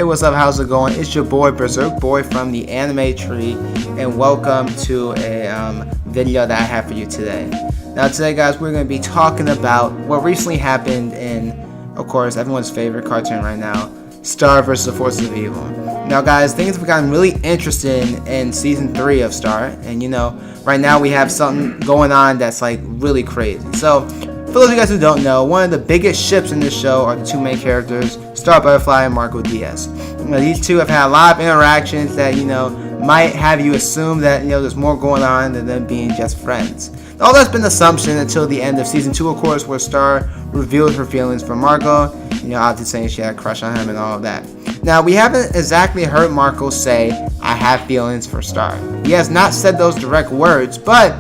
Hey, what's up? How's it going? It's your boy Berserk Boy from the Anime Tree, and welcome to a video that I have for you today. Now today, guys, we're going to be talking about what recently happened in, of course, everyone's favorite cartoon right now, Star vs. the Forces of Evil. Now, guys, things have gotten really interesting in season 3 of Star, and right now we have something going on that's like really crazy. So, for those of you guys who don't know, one of the biggest ships in this show are the two main characters, Star Butterfly and Marco Diaz. These two have had a lot of interactions that, might have you assume that, there's more going on than them being just friends. All that's been an assumption until the end of season 2, of course, where Star revealed her feelings for Marco, obviously saying she had a crush on him and all of that. Now, we haven't exactly heard Marco say, "I have feelings for Star." He has not said those direct words, but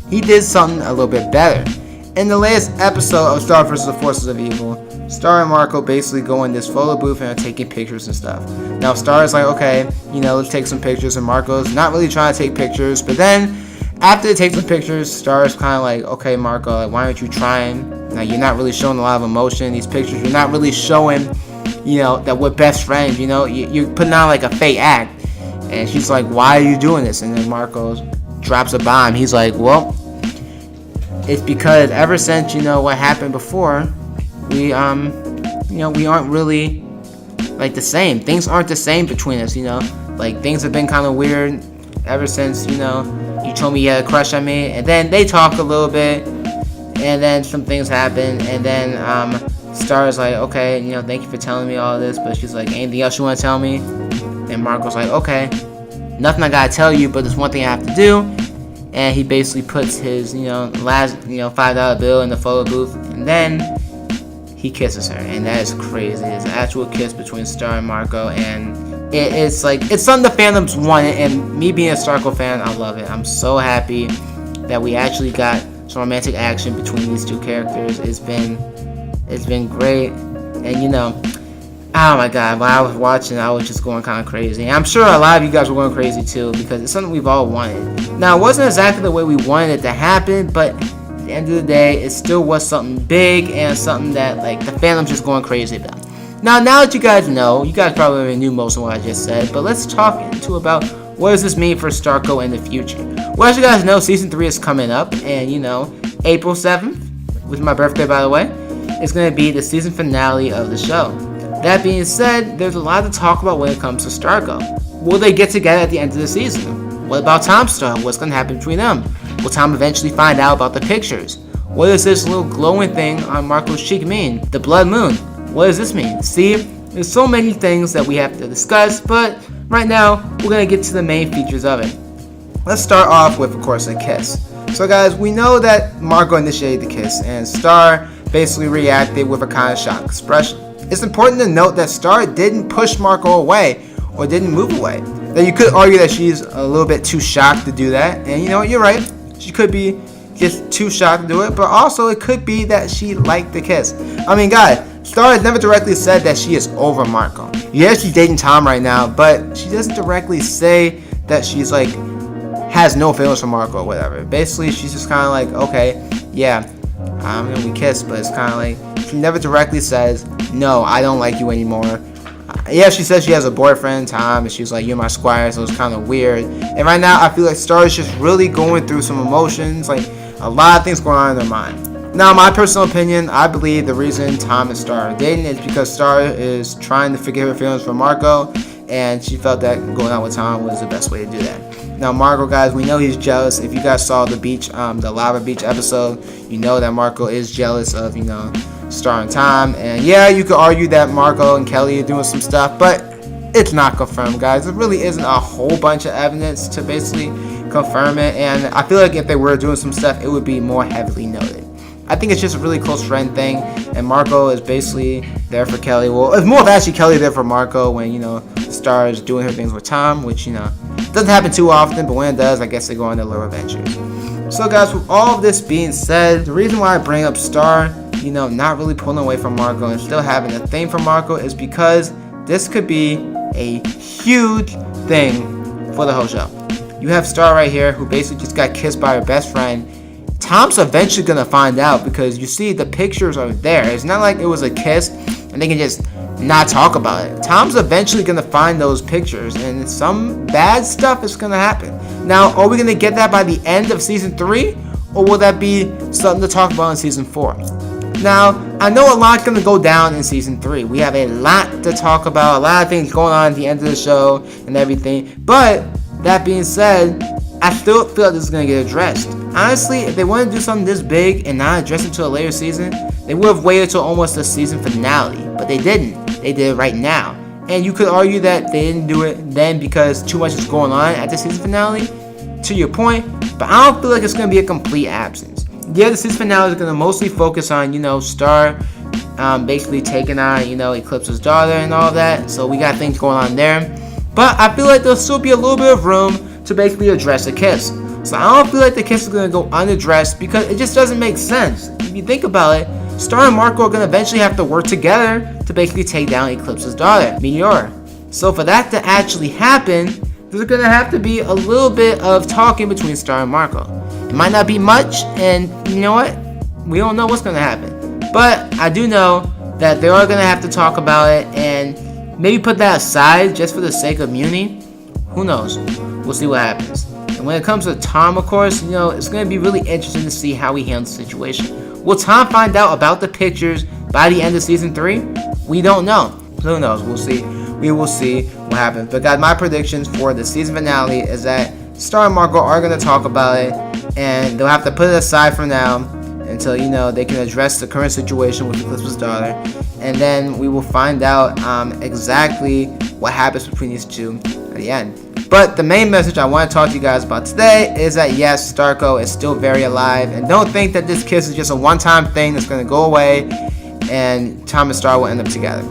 he did something a little bit better. In the latest episode of Star vs. the Forces of Evil, Star and Marco basically go in this photo booth and are taking pictures and stuff. Now Star is like, okay, let's take some pictures, and Marco's not really trying to take pictures, but then after they take some pictures, Star is kind of like, okay, Marco, like, why aren't you trying? Now you're not really showing a lot of emotion in these pictures. You're not really showing, that we're best friends. You're putting on like a fake act. And she's like, why are you doing this? And then Marco drops a bomb. He's like, well, it's because ever since what happened before, we we aren't really like the same. Things aren't the same between us. Like things have been kind of weird ever since you told me you had a crush on me. And then they talk a little bit, and then some things happen, and then Star's like, okay, thank you for telling me all this, but she's like, anything else you want to tell me? And Marco's like, okay, nothing I gotta tell you, but there's one thing I have to do. And he basically puts his, last, $5 bill in the photo booth, and then he kisses her, and that is crazy. It's an actual kiss between Star and Marco, and it's something the fandoms wanted, and me being a Starco fan, I love it. I'm so happy that we actually got some romantic action between these two characters. It's been great, and oh my god, when I was watching, I was just going kind of crazy. And I'm sure a lot of you guys were going crazy too, because it's something we've all wanted. Now, it wasn't exactly the way we wanted it to happen, but at the end of the day, it still was something big and something that like the fandom's just going crazy about. Now that you guys know, you guys probably already knew most of what I just said, but let's talk about what does this mean for Starco in the future. Well, as you guys know, season 3 is coming up, and April 7th, which is my birthday by the way, is going to be the season finale of the show. That being said, there's a lot to talk about when it comes to Starco. Will they get together at the end of the season? What about Tom's Star? What's going to happen between them? Will Tom eventually find out about the pictures? What does this little glowing thing on Marco's cheek mean? The blood moon. What does this mean? See, there's so many things that we have to discuss, but right now, we're going to get to the main features of it. Let's start off with, of course, a kiss. So guys, we know that Marco initiated the kiss, and Star basically reacted with a kind of shocked expression. It's important to note that Star didn't push Marco away or didn't move away. Now you could argue that she's a little bit too shocked to do that, and you're right. She could be just too shocked to do it, but also it could be that she liked the kiss. I mean, guys, Star has never directly said that she is over Marco. Yes, she's dating Tom right now, but she doesn't directly say that she's like has no feelings for Marco or whatever. Basically, she's just kind of like, okay, yeah, we kiss, but it's kind of like she never directly says, no, I don't like you anymore. Yeah, she says she has a boyfriend, Tom, and she's like, you're my squire, so it's kind of weird. And right now, I feel like Star is just really going through some emotions, like a lot of things going on in their mind. Now, my personal opinion, I believe the reason Tom and Star are dating is because Star is trying to forget her feelings for Marco, and she felt that going out with Tom was the best way to do that. Now, Marco, guys, we know he's jealous. If you guys saw the beach, the Lava Beach episode, you know that Marco is jealous of, Star and Tom. And yeah, you could argue that Marco and Kelly are doing some stuff, but it's not confirmed, guys. There really isn't a whole bunch of evidence to basically confirm it, and I feel like if they were doing some stuff, it would be more heavily noted. I think it's just a really close friend thing, and Marco is basically there for Kelly. Well, it's more of actually Kelly there for Marco when, Star is doing her things with Tom, which, doesn't happen too often, but when it does, I guess they go on their little adventures. So, guys, with all of this being said, the reason why I bring up Star, not really pulling away from Marco and still having a thing for Marco is because this could be a huge thing for the whole show. You have Star right here who basically just got kissed by her best friend. Tom's eventually gonna find out because you see the pictures are there. It's not like it was a kiss and they can just not talk about it. Tom's eventually gonna find those pictures, and some bad stuff is gonna happen. Now, are we gonna get that by the end of season 3, or will that be something to talk about in season 4? Now, I know a lot's gonna go down in season 3. We have a lot to talk about, a lot of things going on at the end of the show and everything. But that being said, I still feel like this is gonna get addressed. Honestly, if they want to do something this big and not address it to a later season, they would have waited till almost the season finale. But they didn't. They did it right now. And you could argue that they didn't do it then because too much is going on at the season finale, to your point. But I don't feel like it's gonna be a complete absence. Yeah, the season finale is going to mostly focus on, Star basically taking on, Eclipse's daughter and all that. So we got things going on there. But I feel like there'll still be a little bit of room to basically address the kiss. So I don't feel like the kiss is going to go unaddressed because it just doesn't make sense. If you think about it, Star and Marco are going to eventually have to work together to basically take down Eclipse's daughter, Meteor. So for that to actually happen, there's going to have to be a little bit of talking between Star and Marco. It might not be much, and you know what? We don't know what's going to happen. But I do know that they are going to have to talk about it and maybe put that aside just for the sake of Muni. Who knows? We'll see what happens. And when it comes to Tom, of course, it's going to be really interesting to see how he handles the situation. Will Tom find out about the pictures by the end of season 3? We don't know. Who knows? We'll see. We will see what happens. But guys, my predictions for the season finale is that Star and Marco are going to talk about it, and they'll have to put it aside for now until they can address the current situation with Eclipse's daughter, and then we will find out exactly what happens between these two at the end. But the main message I want to talk to you guys about today is that yes, Starco is still very alive, and don't think that this kiss is just a one-time thing that's going to go away and Tom and Star will end up together.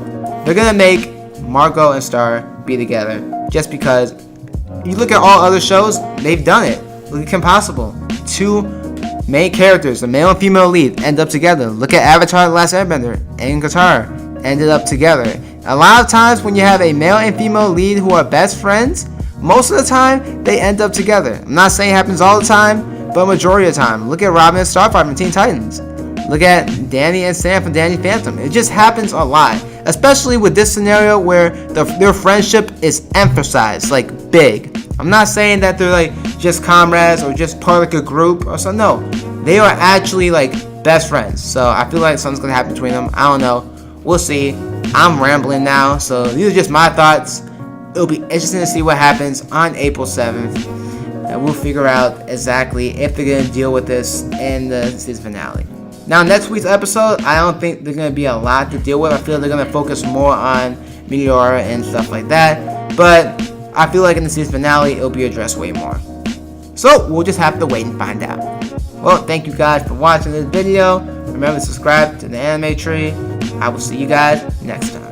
They're going to make Marco and Star be together just because. You look at all other shows, they've done it. Look at Kim Possible. 2 main characters, the male and female lead, end up together. Look at Avatar: The Last Airbender and Katara ended up together. A lot of times when you have a male and female lead who are best friends, most of the time they end up together. I'm not saying it happens all the time, but majority of the time. Look at Robin and Starfire from Teen Titans. Look at Danny and Sam from Danny Phantom. It just happens a lot. Especially with this scenario where their friendship is emphasized, like big. I'm not saying that they're like just comrades or just part of like a group or something. No, they are actually like best friends. So I feel like something's gonna happen between them. I don't know. We'll see. I'm rambling now, so these are just my thoughts. It'll be interesting to see what happens on April 7th, and we'll figure out exactly if they're gonna deal with this in the season finale. Now, next week's episode, I don't think there's going to be a lot to deal with. I feel they're going to focus more on Meteor and stuff like that. But I feel like in the season finale, it'll be addressed way more. So, we'll just have to wait and find out. Well, thank you guys for watching this video. Remember to subscribe to the Anime Tree. I will see you guys next time.